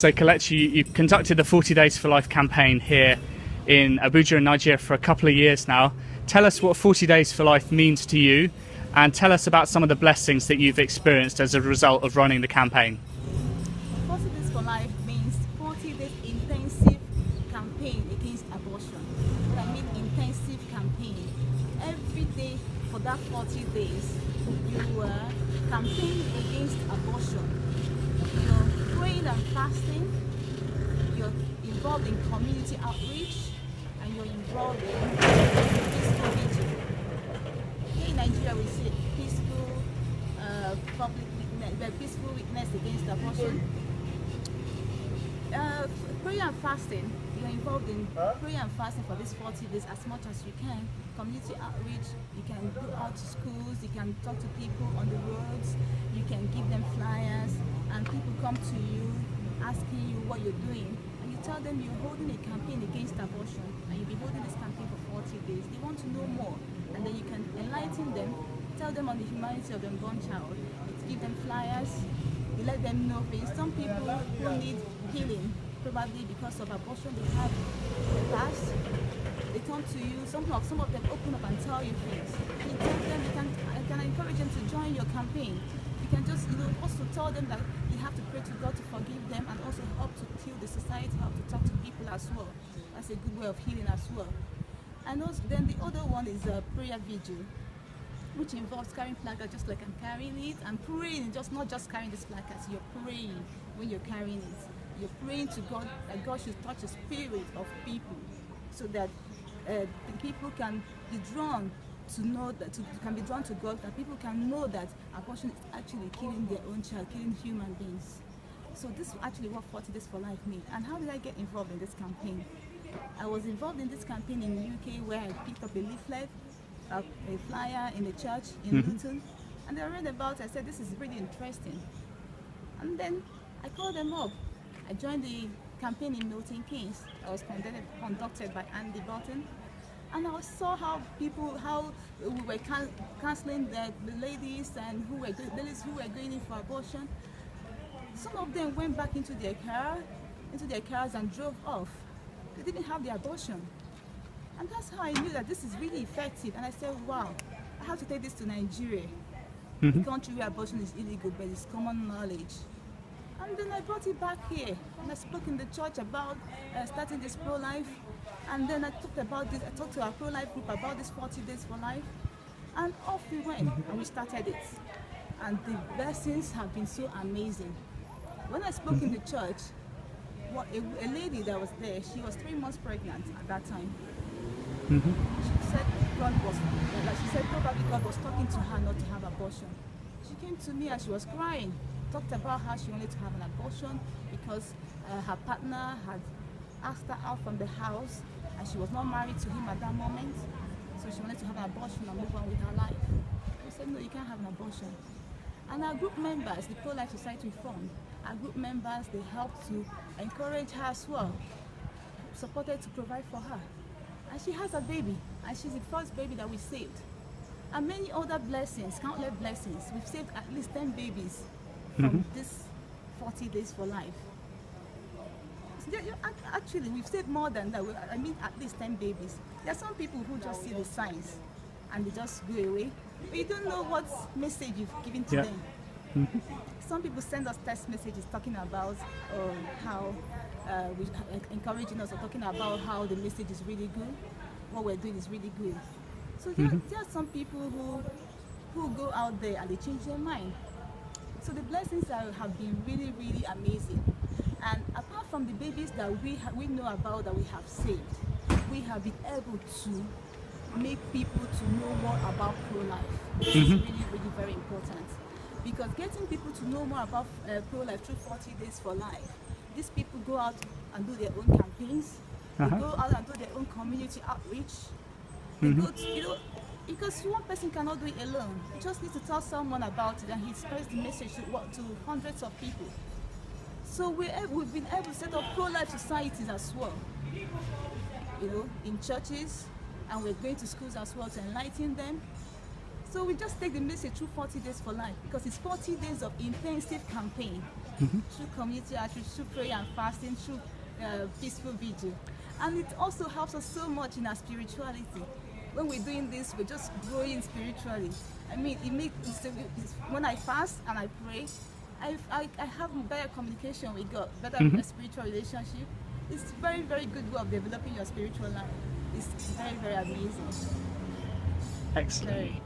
So Kelechi, you conducted the 40 Days for Life campaign here in Abuja in Nigeria for a couple of years now. Tell us what 40 Days for Life means to you, and tell us about some of the blessings that you've experienced as a result of running the campaign. 40 Days for Life means 40 days intensive campaign against abortion. What I mean intensive campaign. Every day for that 40 days, you campaign against abortion. You're praying and fasting, you're involved in community outreach, and you're involved in peaceful vigil. Here in Nigeria, we see peaceful public witness, the peaceful witness against abortion. Prayer and fasting, you're involved in prayer and fasting for these 40 days as much as you can. Community outreach, you can go out to schools, you can talk to people on the roads, you can give them flyers, and people come to you asking you what you're doing, and you tell them you're holding a campaign against abortion, and you'll be holding this campaign for 40 days. They want to know more, and then you can enlighten them, tell them on the humanity of the unborn child, give them flyers, you let them know things. Some people who need healing, probably because of abortion they have in the past, they come to you, some of them open up and tell you things. And you tell them, you can encourage them to join your campaign. You can just, also tell them that you have to pray to God to forgive them, and also help to heal the society, help to talk to people as well. That's a good way of healing as well. And also, then the other one is prayer vigil, which involves carrying placards just like I'm carrying it, and praying, not just carrying this placards, you're praying when you're carrying it. You're praying to God that God should touch the spirit of people, so that the people can be drawn to know that, can be drawn to God, that people can know that abortion is actually killing their own child, killing human beings. So this is actually what 40 Days for Life means. And how did I get involved in this campaign? I was involved in this campaign in the UK, where I picked up a leaflet, a flyer in the church in Luton, and I read about it. I said, this is really interesting. And then I called them up. I joined the campaign in Milton Keynes. I was conducted by Andy Burton, and I saw how we were counseling the ladies and ladies who were going in for abortion. Some of them went back into their cars and drove off. They didn't have the abortion, and that's how I knew that this is really effective. And I said, wow, I have to take this to Nigeria, the country where abortion is illegal, but it's common knowledge. And then I brought it back here, and I spoke in the church about starting this pro-life. And then I talked about this. I talked to our pro-life group about this 40 Days for Life, and off we went, and we started it. And the blessings have been so amazing. When I spoke in the church, a lady that was there, she was 3 months pregnant at that time. She said she said probably God was talking to her not to have abortion. She came to me and she was crying. Talked about how she wanted to have an abortion because her partner had asked her out from the house, and she was not married to him at that moment, so she wanted to have an abortion and move on with her life. We said, no, you can't have an abortion. And our group members, the Pro-Life Society formed, our group members, they helped to encourage her as well, supported to provide for her. And she has a baby, and she's the first baby that we saved. And many other blessings, countless blessings. We've saved at least 10 babies from this 40 Days for Life. So actually, we've saved more than that. I mean, at least 10 babies. There are some people who just see the signs and they just go away, but you don't know what message you've given to them. Some people send us text messages talking about how encouraging us, or talking about how the message is really good, what we're doing is really good. So there are some people who go out there and they change their mind. So the blessings have been really, really amazing. And apart from the babies that we know about that we have saved, we have been able to make people to know more about pro-life. This is really, really very important. Because getting people to know more about pro-life through 40 Days for Life, these people go out and do their own campaigns, they go out and do their own community outreach. They go to, because one person cannot do it alone. You just need to tell someone about it, and he spreads the message to hundreds of people. So we've been able to set up pro-life societies as well, in churches, and we're going to schools as well to enlighten them. So we just take the message through 40 Days for Life, because it's 40 days of intensive campaign. through community outreach, through prayer and fasting, through peaceful vigil. And it also helps us so much in our spirituality. When we're doing this, we're just growing spiritually. I mean, when I fast and I pray, I have better communication with God, better spiritual relationship. It's very, very good way of developing your spiritual life. It's very, very amazing. Excellent. Very.